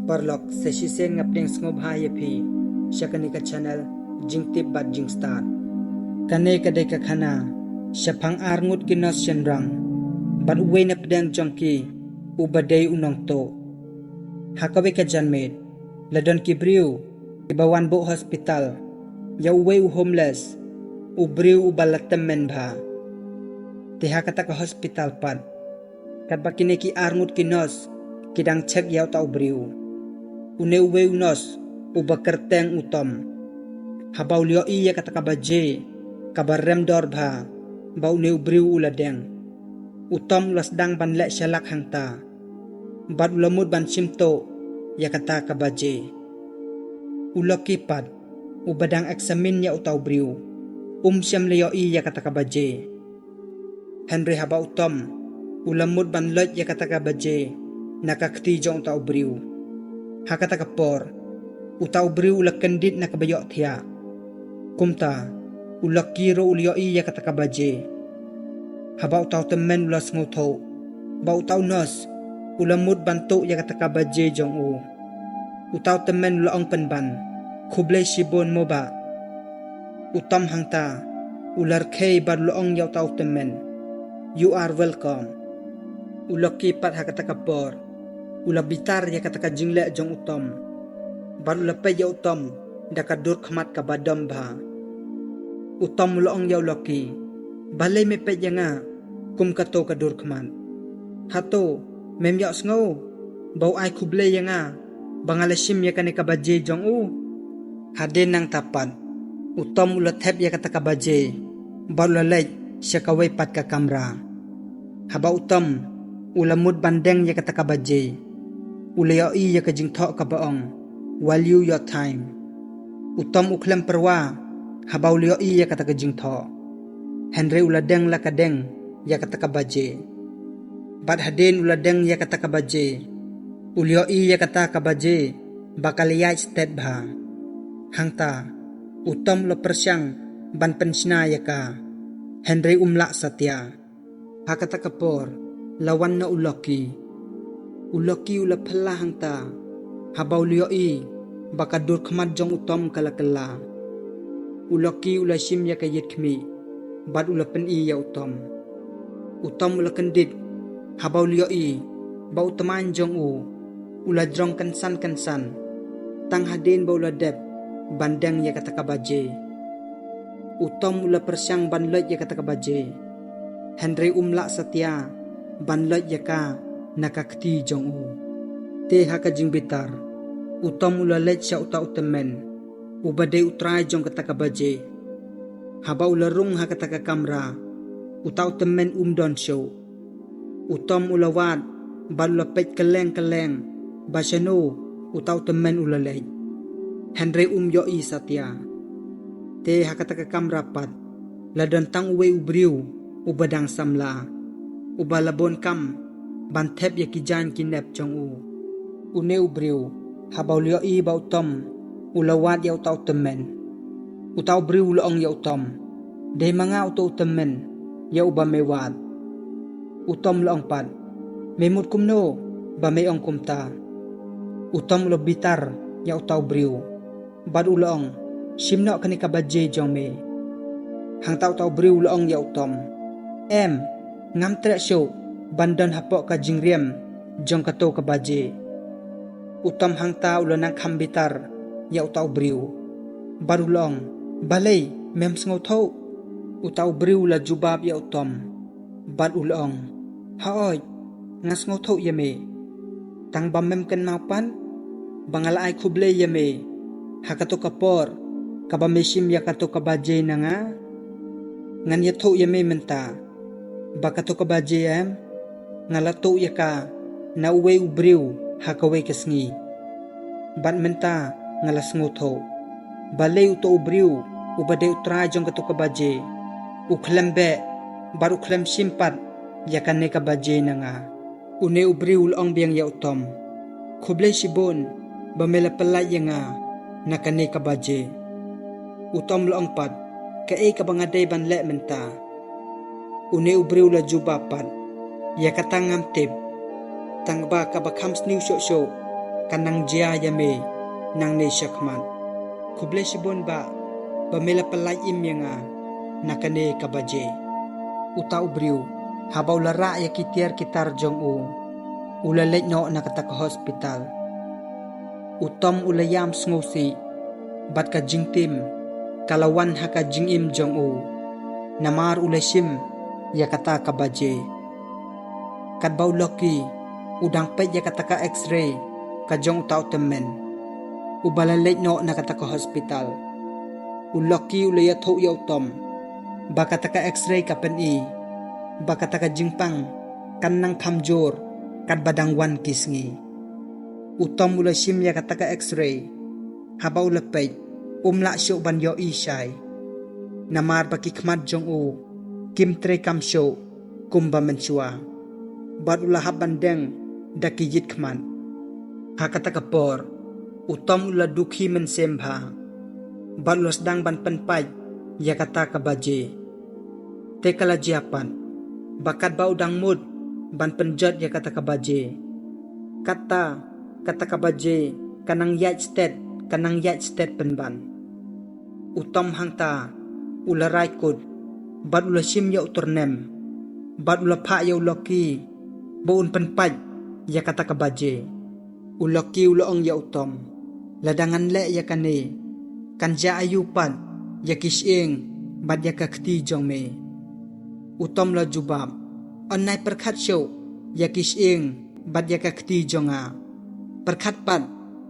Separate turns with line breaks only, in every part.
Parlok sesisen ngapling sngob hayepi syakani ka channel jingtip bat jing start kane kadai ka khana syapang arngut ginos syenrang bat uwe na pedang jongki ubadai unong to hakawe ka janmed ladon kibriu ibawan bo hospital ya uwe u homeless ubriu ubalatemen bha tiha kata ka hospital pat kat bakine ki arngut ginos kidang cek yaw ta ubriu une uwe unos ubakerteng utom habaw liyo iya kata kabaje kabarem dor bha bau ne ubriu uladeng utom lasdang banlek syalak hangta bad ulamud ban simto ya kata kabaje ulokipat ubadang eksamin ya utau briu syam liyo iya kata kabaje Henry haba utom ulamud ban lek ya kata kabaje nakakti jong utau briu hakata kapor utau briu ulakendit na kabayok tiya kumta ulakiro ulio iya kata kabaje haba utau temen ulas nguto ba utau nos ulamud bantu ya kata kabaje jong u utau temen ulaong penban kublay shibon mo ba utam hangta ular kay bar ulaong ya utau temen you are welcome ulokipat hakata kapor ula bitar ya kata kajingle jong utom baru lepe ya utom dakadur khamat ka badam bha utom loong ya loki balai mepe janga kum kato kadur khamat hato mem ya sngo bau ai kuble yanga bangalesim ya kane kabaje jong u haden nang tapat utom ula thep ya kata kabaje baru lalai syakawai pat ka kamera haba utom ulamud bandeng ya kata kabaje ulayo iya ka jingthok ka baong value your time utom uklem perwa habaw liyo iya kata ka jingthok Henry uladeng la kadeng ya kata ka baje bad haden uladeng ya kata ka baje ulyo iya kata ka baje bakal ya step bha hangta utom lo persyang ban pensna ya ka Henry umla satya hakata kapor lawan na uloki ula pala hangta habaw liyo baka dur khamat jong utom kala uloki ula sim ya kayit khmi bad ula pen ya utom ula kendit habaw liyo ba utaman jong u ula drong kansan tang hadin ba ula dep bandeng ya kata kabaje utom ula persyang banlot ya kata kabaje Henry umla satya banlot ya ka nakakti jong u te haka jing bitar utom ulalet siya uta utemen ubade utray jong kata kabaje haba ularung ha kata ka kamera uta utemen don show utom ulawat balapet keleng basyano uta utemen ulalet Henry yo satya te haka kata ka kamera pat ladon tang uwe ubriu ubadang samla ubalabon kam bantep ya kijan kinep jong u une ubriu habaw liyo ba utom ulawat ya utaw temen utaw briu loong ya utom de mga utaw temen ya uba mewat utom loong pat memut kumno ba mayong kumta utom lo bitar ya utaw briu bad ulong simno kani kabaje jong me hang utaw briu loong ya utom ngam tre show bandan hapok ka jingriem jong kato kabaje utam hangta ulanang kambitar ya utaw briu barulong balay mem sngoto utaw briu la jubab ya utom bad ulong haoy ngas ngoto yame tang bamem ken mapan bangala ay kuble yame hakato kapor kabamesim ya kato kabaje na nga ngan yato yame menta bakato kabaje ngalato ya ka na uwe ubriu hakawe kasngi ban menta ngalas ngoto balay uto ubriu ubade utra jong kato kabaje uklembe baru klem simpat ya kanne kabaje na nga une ubriu ulong biang ya utom kublay sibon bamela palay ya nga na kanne kabaje utom loong pat kae kabangaday banle menta une ubriu la jubapat ya katangam tip tang ba ka bakam sniu show kanang jia yame nang ne shakman kuble shibon ba mela pelai im yanga nakane kabaje uta ubriu habau lara ya kitiar kitar jong u ulalek no nakata ka hospital utom ulayam sngosi bat ka jingtim kalawan haka jingim jong u namar ulashim ya kata kabaje kat bau loki udang pet ya kata ka x-ray ka jong tau temen ubalalek no nakata ka hospital uloki ulaya tho ya utom bakata ka x-ray ka pen i bakata ka jingpang kanang kamjor kat badang wan kisngi utom ulashim ya kata ka x-ray haba ulapet umla syo ban yo ishay namar bakikmat jong u kim tre kam syo kumba menchua bat ulahab bandeng dakijit kman hakata ka por utom ula dukhi men sembha bat ulas dang ban penpai ya kata ka baje te kala jiapan bakat ba udang mud ban penjat ya kata ka baje kata ka baje kanang yat state penban utom hangta ula raikut bat ula sim ya uturnem bat ula pa ya uloki baun penpai ya kata ka baje uloki ula ong ya utom ladangan le ya kane kanja ayupan ya kishing bat ya kakti jong me utom la jubab onai perkhat show ya kishing bat ya kakti jonga perkhat pat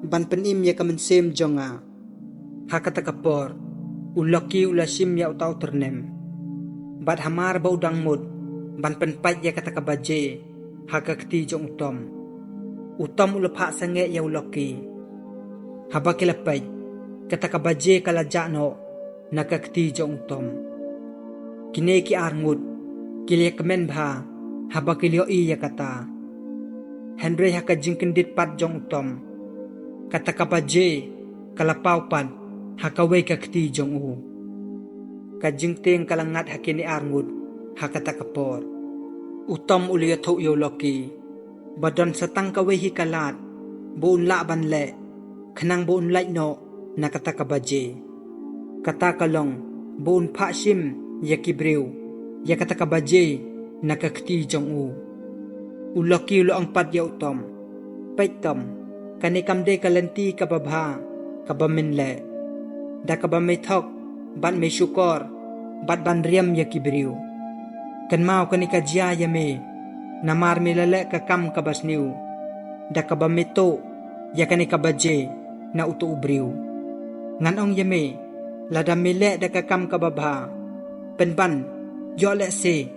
ban penim ya kamensem jonga hakata kapor uloki ulasim ya utau ternem bat hamar bau dang mud ban penpat ya kata kabaje hakakti jong utom ulapha sange ya uloki habakilapay kata kabaje kala jano nakakti jong kine ki arngut kilya kemen bha habakilyo i ya kata Henry haka jingkendit pat jong kata kabaje kala paupan hakawe kakti jong u kajingting kalangat hakini arngut hakata kapor utom uliya tho yo loki badon satang kawe hikalat buun la ban le khanang buun lai no nakata kabaje kata kalong buun pha sim yakibriu yakata kabaje nakakti jong u uloki lo ang pat ya utom paitom kanikam de kalanti kababha kabamin le da kabamay thok ban may syukor bat ban riyam yakibriu kan mau kanika jia yame namar milale kakam kabasniu da kabamito yakanika baje na uto ubriu nganong yame ladam mile da kakam kababha penban yo le se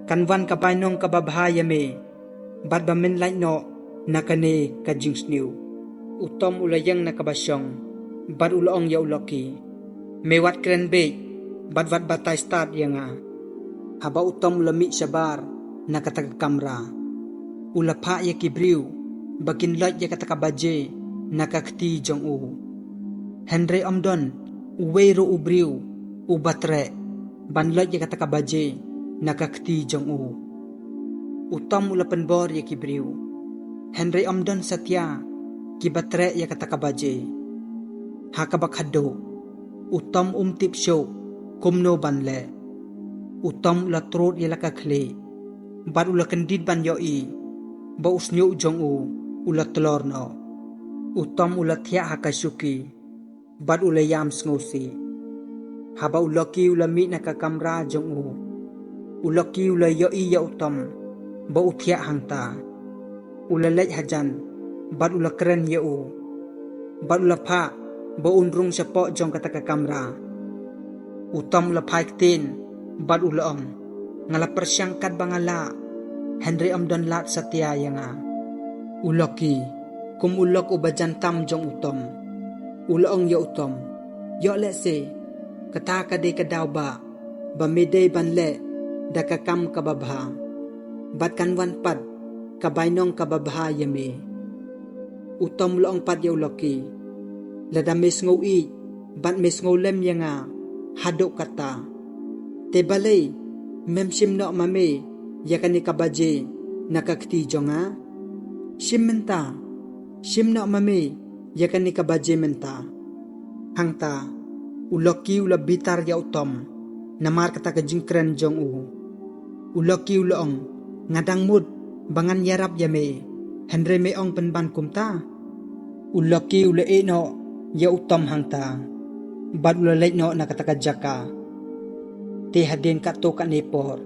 kanwan kapainong kababha yame bat bamin lai no nakane kajingsniu utom ulayang nakabasyong bat ulong ya uloki mewat krenbe bat wat batay start yanga haba utom ulami sabar nakataka kamra ulapa ya kibriu bakin lot ya kataka baje nakakti jong u Henry omdon uwero ubriu ubatre banlot ya kataka baje nakakti jong u utom ulapan bor ya kibriu Henry omdon satya kibatre ya kataka baje hakabakado utom umtip show kumno banle utom ula trot ya lakakle bat ula kendit ban yoi ba usnyo jong u ula telor no utom ula thia hakasuki bat ula yam sngosi haba uloki ula mi nakakamra jong u uloki ula yoi ya utom ba uthia hangta ula lej hajan bat ula keren ya u bat ula pha ba unrung sapo jong kataka kamra utom ula phaiktin bat ula ong ngala persyangkat bangala Henry omdon lat satya yanga uloki kum ulok ubajan tam jong utom ulong ya utom yo le se kata ka de kadaw ba mede ban le dakakam kababha bat kanwan pad kabainong kababha yame utom ulong pad ya uloki ladamis ngoi bat mes ngolem yanga hadok kata tebale memsim no mame yakani kabaje nakakti jonga simmenta Shim nak mami ya kan ni kabaje menta. Hangta uloki ula bitar ya utom. Namar kata kajing keren jong u. Uloki ulong ngadang mud bangan yarap ya me. Henry me ong penban kumta. Uloki ula no ya utom hangta. Bad ula leit no nakata kajaka. Te hadin kato ka nepor.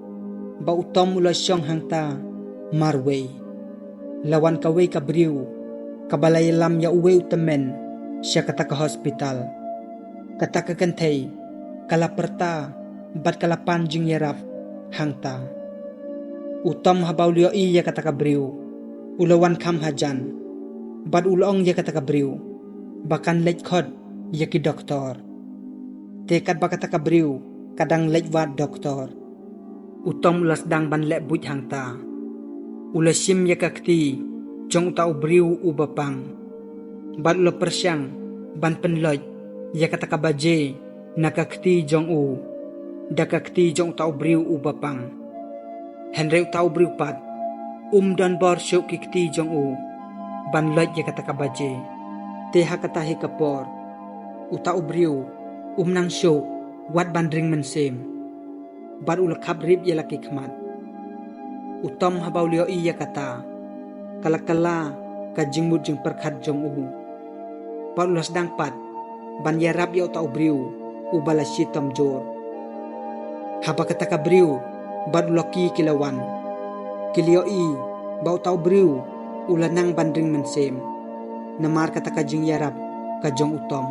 Ba utom ula syong hangta marway. Lawan kaway kabriw. Kabalay lam ya uwe utamen. Siya kata ka hospital. Kata ka kantay. Kalaperta. Bat kalapan jing yarap. Hangta. Utom habaw liyo iya kata ka briw. Ulawan kam hajan. Bad ulong ya kata ka briw. Bakan leit khod. Ya ki doktor. Tekad ba kata ka briw. Kadang leit wat doktor. Utom ulas dang ban lek buj hangta. Ulasim ya kakti. Jong tau briu ubapang. Bad ula persyang. Ban penloj. Ya kata ka baje. Nakakti jong u. Dakakti jong tau briu ubapang. Henry tau briu pat. Dan bor syuk kikti jong u. Ban loj ya kata ka baje. Teha kata hi kapor. Utau briu. Nang syuk. Wat ban ring mensem. Bad ula kabrib ya laki kmat. Utom habaw liyo iya kata. Kala-kala kajing mud jing perkhat jong uhu. Bad ula sedang pat. Ban yarap ya utau briu. Ubala sitom jor. Haba kata ka briu. Bad ula ki kilawan. Kiliyo i. Ba utau briu. Ula nang ban ring mensem. Namar kata kajing yarap. Kajong utom.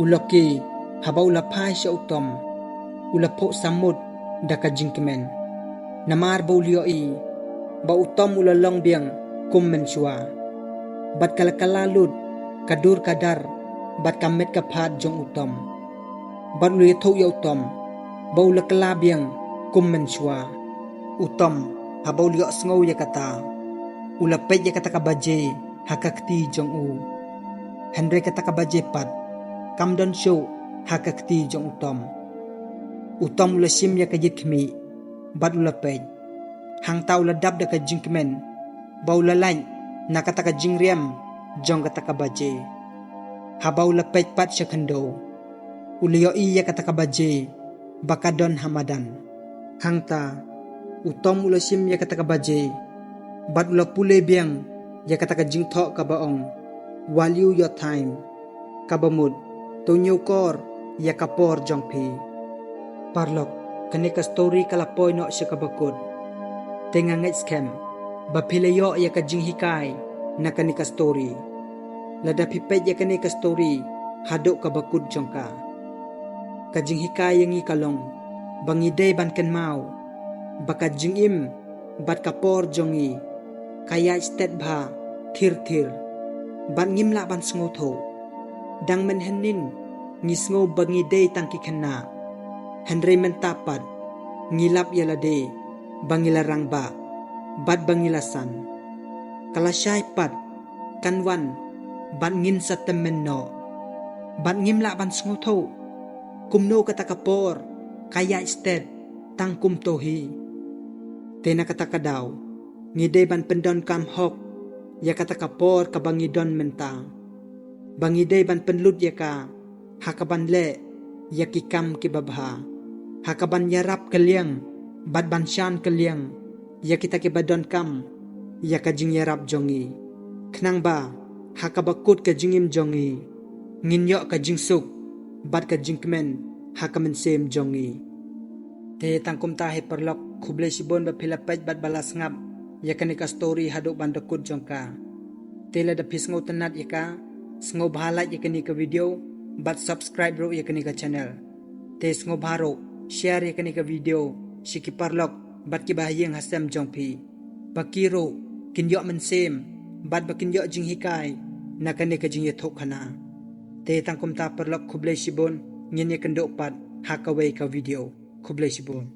Ula ki. Haba ula pai siya utom. Ula po samud. Da kajing kemen. Namar ba uliyo i. Ba utom ula long biang. Kum mensua. Bat kalakalalud. Kadur kadar. Bat kamet kapad jong utom. Bat uliyo thuk ya utom. Ba ula kalabiang. Kum mensua. Utom. Haba uliyo sengaw ya kata. Ula pet ya kata kabaje. Hakakti jong u. Henry kata kabaje pat. Kamdon show. Hakakti jong utom. Utom ula sim ya kajit kemi. Bad ula pej. Hangta ula dab da kajing kemen. Ba ula lain. Nakata kajing riem. Jong kata kabaje. Haba ula pej pat siya kendo. Uliyo iya kata kabaje. Bakadon hamadan. Hangta. Utom ula sim ya kata kabaje. Bad ula pule biang. Ya kata kajing thok kabaong. Value your time. Kabamud. Tunyo kor. Ya kapor jong pi. Parlok. Kanika story kalapoy no siya kabakod. Tenga ngait scam. Bapilayo ya kajing hikay. Na kanika story. Lada pipet ya kanika story. Hadok kabakod jong ka. Kajing hikay yang ikalong. Bangide ban ken mau. Bakajing im. Bat kapor jong i. Kaya istet ba. Tir. Bat ngimla ban sngotho. Dang menhenin. Ngisngo bangide tangki kena. Henry mentapat. Ngilap yalade. Bangilarang ba. Bad bangilasan. Kalasyay pat. Kanwan. Bad ngin sa temen no. Bad ngimla ban sngotho. Kumno kata kapor. Kaya isted. Tang kumtohi. Tena kata kadaw. Ngide ban pendon kam hok. Ya kata kapor kabangidon mentang. Bangide ban penlut ya ka. Hakaban le. Ya kikam kibabha. Hakaban yarap kaliang. Bad bansyan kaliang. Ya kita kibadon kam. Ya kajing yarap jongi. Kenang ba. Hakabakut kajingim jongi. Nginyok kajing suk. Bad kajing kemen. Hakamensem jongi. Te tangkum tahe perlok. Kublay sibon bapilapaj bad balas ngap. Ya kanika story hadok bandakut jongka. Tela da pisngo tenat ya ka. Sngo bahalat ya kanika video. But subscribe ro ya kanika channel. Te sngo baro. Share ya kanika video. Shiki parlok. Bat kibahayang hasem jongpi. Bakiro. Kinyok mensem. Bat bakinyok jing hikay. Na kanika jing yatok kana. Te tangkum ta perlok kublay sibon. Nyen ya kendok pat. Hakaway ka video. Kublay sibon.